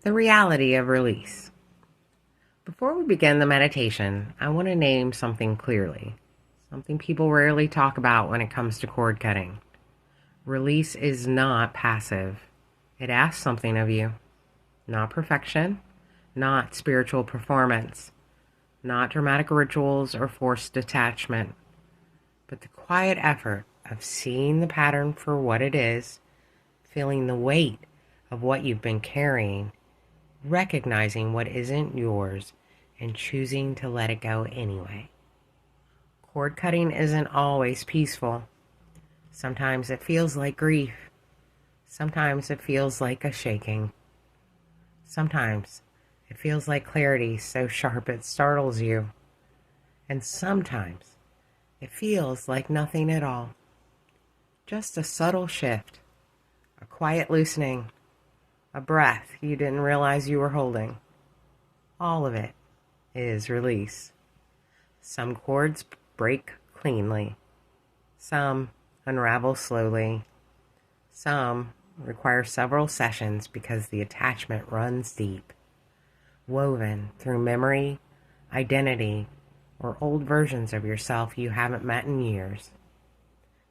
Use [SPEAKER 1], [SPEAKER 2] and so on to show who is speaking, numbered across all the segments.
[SPEAKER 1] The reality of release. Before we begin the meditation, I want to name something clearly, something people rarely talk about when it comes to cord cutting. Release is not passive. It asks something of you. Not perfection, not spiritual performance, not dramatic rituals or forced detachment, but the quiet effort of seeing the pattern for what it is, feeling the weight of what you've been carrying, recognizing what isn't yours, and choosing to let it go anyway. Cord cutting isn't always peaceful. Sometimes it feels like grief. Sometimes it feels like a shaking. Sometimes it feels like clarity so sharp it startles you. And sometimes it feels like nothing at all. Just a subtle shift, a quiet loosening, a breath you didn't realize you were holding. All of it is release. Some cords break cleanly. Some unravel slowly. Some require several sessions because the attachment runs deep, woven through memory, identity, or old versions of yourself you haven't met in years.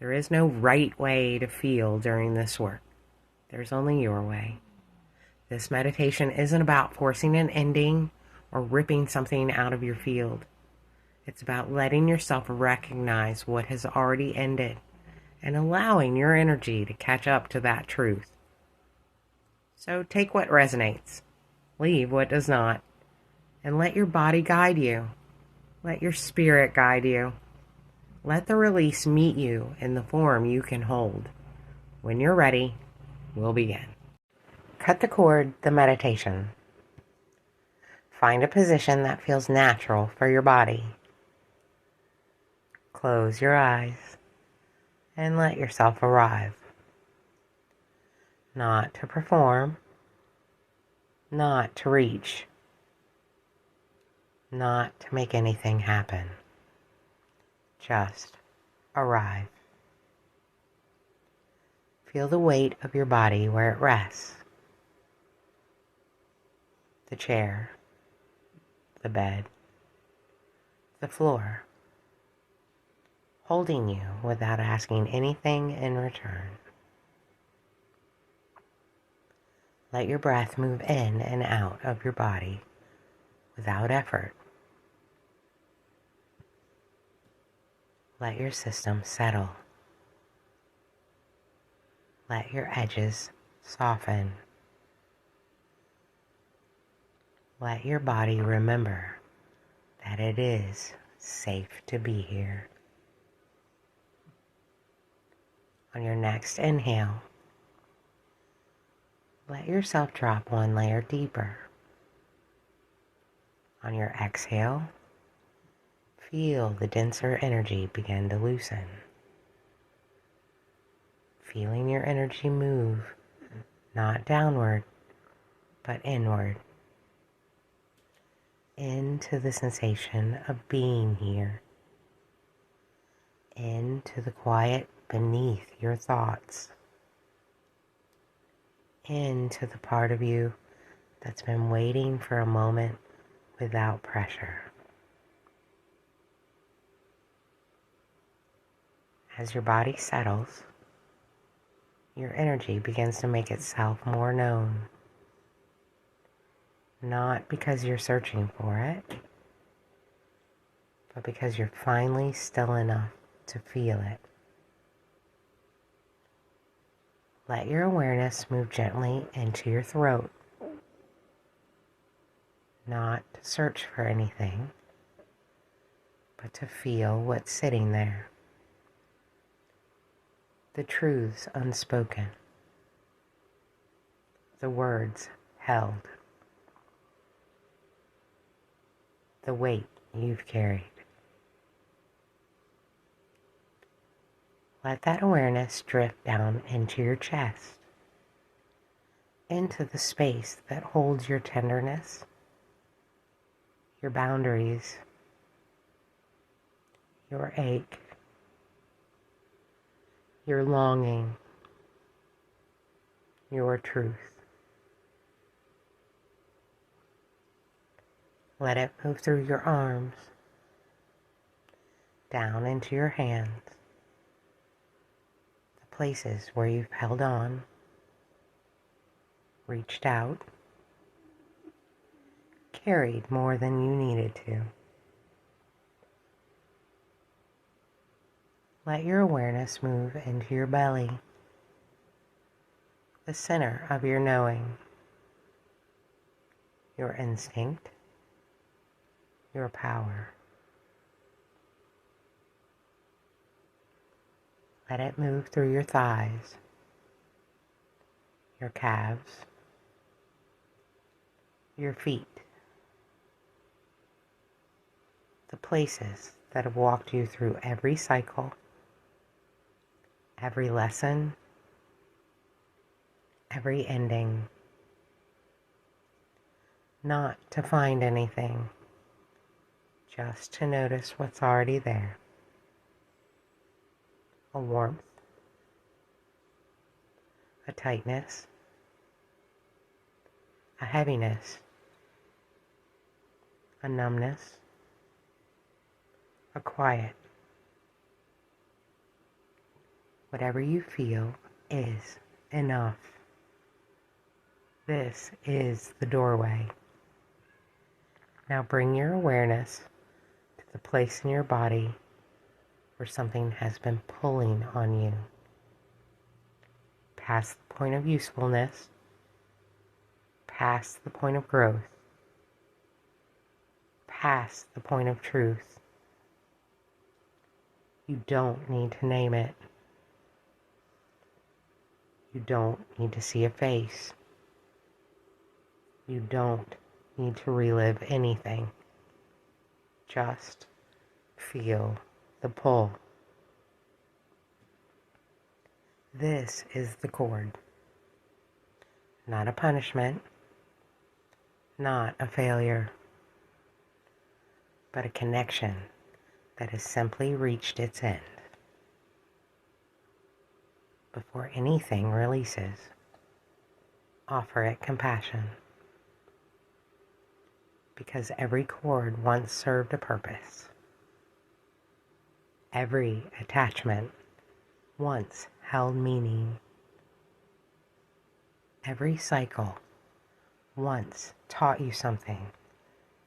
[SPEAKER 1] There is no right way to feel during this work. There's only your way. This meditation isn't about forcing an ending or ripping something out of your field. It's about letting yourself recognize what has already ended and allowing your energy to catch up to that truth. So take what resonates, leave what does not, and let your body guide you. Let your spirit guide you. Let the release meet you in the form you can hold. When you're ready, we'll begin. Cut the cord, the meditation. Find a position that feels natural for your body. Close your eyes and let yourself arrive. Not to perform, not to reach, not to make anything happen. Just arrive. Feel the weight of your body where it rests. The chair, the bed, the floor, holding you without asking anything in return. Let your breath move in and out of your body without effort. Let your system settle. Let your edges soften. Let your body remember that it is safe to be here. On your next inhale, let yourself drop one layer deeper. On your exhale, feel the denser energy begin to loosen. Feeling your energy move, not downward, but inward, into the sensation of being here, into the quiet beneath your thoughts, into the part of you that's been waiting for a moment without pressure. As your body settles, your energy begins to make itself more known. Not because you're searching for it, but because you're finally still enough to feel it. Let your awareness move gently into your throat. Not to search for anything, but to feel what's sitting there. The truths unspoken. The words held. The weight you've carried. Let that awareness drift down into your chest, into the space that holds your tenderness, your boundaries, your ache, your longing, your truth. Let it move through your arms, down into your hands, the places where you've held on, reached out, carried more than you needed to. Let your awareness move into your belly, the center of your knowing, your instinct, your power. Let it move through your thighs, your calves, your feet, the places that have walked you through every cycle, every lesson, every ending. Not to find anything, just to notice what's already there. A warmth, a tightness, a heaviness, a numbness, a quiet. Whatever you feel is enough. This is the doorway. Now bring your awareness to the place in your body where something has been pulling on you. Past the point of usefulness, past the point of growth, past the point of truth. You don't need to name it. You don't need to see a face. You don't need to relive anything. Just feel the pull. This is the cord. Not a punishment, not a failure, but a connection that has simply reached its end. Before anything releases, offer it compassion. Because every cord once served a purpose. Every attachment once held meaning. Every cycle once taught you something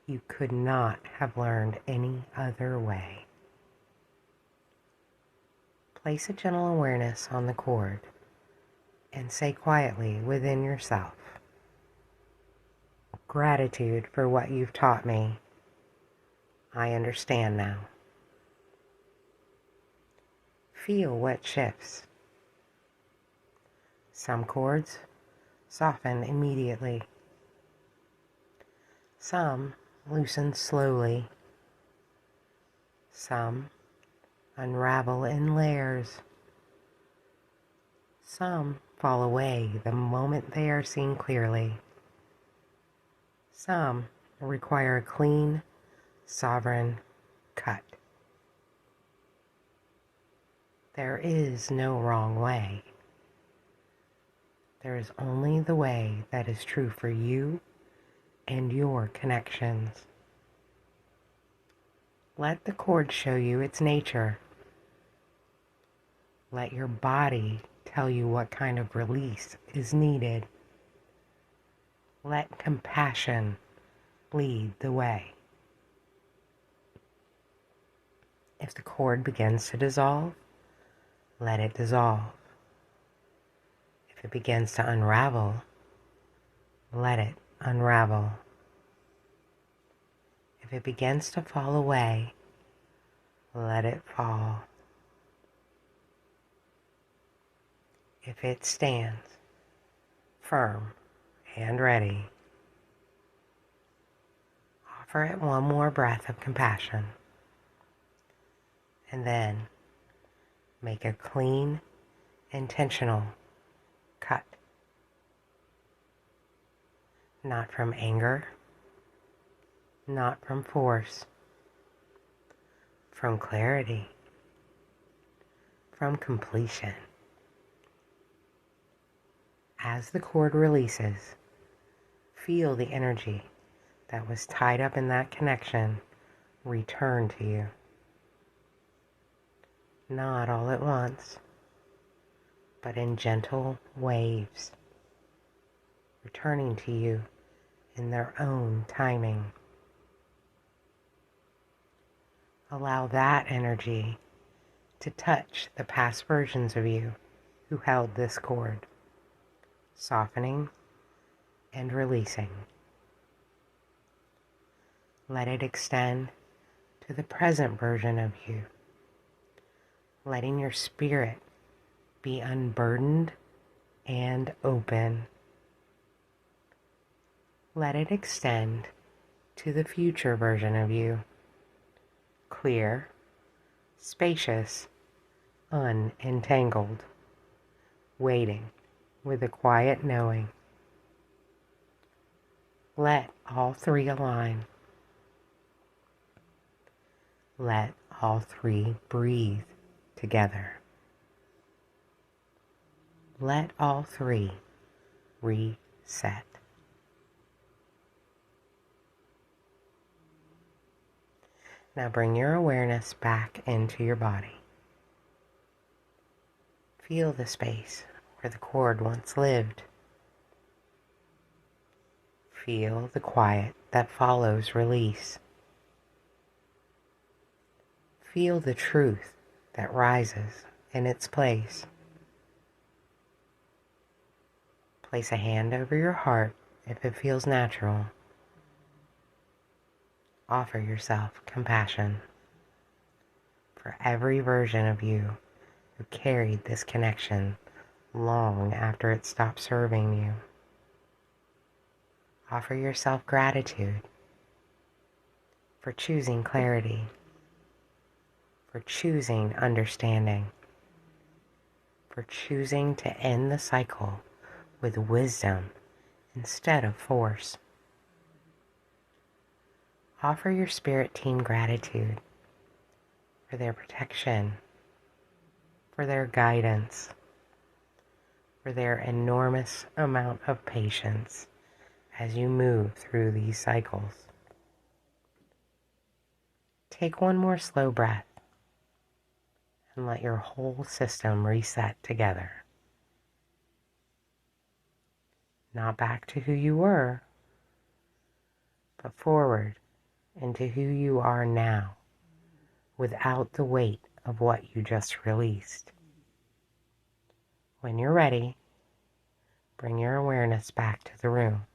[SPEAKER 1] you could not have learned any other way. Place a gentle awareness on the cord and say quietly within yourself, "Gratitude for what you've taught me. I understand now." Feel what shifts. Some cords soften immediately. Some loosen slowly. Some unravel in layers. Some fall away the moment they are seen clearly. Some require a clean, sovereign cut. There is no wrong way. There is only the way that is true for you and your connections. Let the cord show you its nature. Let your body tell you what kind of release is needed. Let compassion lead the way. If the cord begins to dissolve, let it dissolve. If it begins to unravel, let it unravel. If it begins to fall away, let it fall. If it stands firm and ready, offer it one more breath of compassion, and then make a clean, intentional cut. Not from anger, not from force, from clarity, from completion. As the cord releases, feel the energy that was tied up in that connection return to you. Not all at once, but in gentle waves, returning to you in their own timing. Allow that energy to touch the past versions of you who held this cord, softening and releasing. Let it extend to the present version of you, letting your spirit be unburdened and open. Let it extend to the future version of you, clear, spacious, unentangled, waiting with a quiet knowing. Let all three align. Let all three breathe together. Let all three reset. Now bring your awareness back into your body. Feel the space where the cord once lived. Feel the quiet that follows release. Feel the truth that rises in its place. Place a hand over your heart if it feels natural. Offer yourself compassion for every version of you who carried this connection long after it stopped serving you. Offer yourself gratitude for choosing clarity, for choosing understanding, for choosing to end the cycle with wisdom instead of force. Offer your spirit team gratitude for their protection, for their guidance, for their enormous amount of patience as you move through these cycles. Take one more slow breath and let your whole system reset together. Not back to who you were, but forward into who you are now, without the weight of what you just released. When you're ready, bring your awareness back to the room.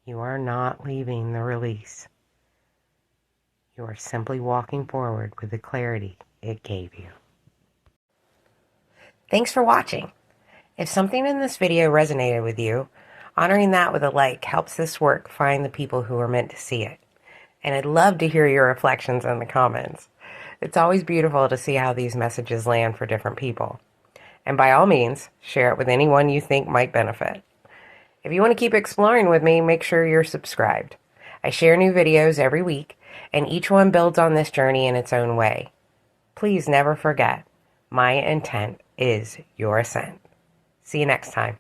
[SPEAKER 1] You are not leaving the release. You are simply walking forward with the clarity it gave you. Thanks for watching. If something in this video resonated with you, honoring that with a like helps this work find the people who are meant to see it. And I'd love to hear your reflections in the comments. It's always beautiful to see how these messages land for different people. And by all means, share it with anyone you think might benefit. If you want to keep exploring with me, make sure you're subscribed. I share new videos every week, and each one builds on this journey in its own way. Please never forget, my intent is your ascent. See you next time.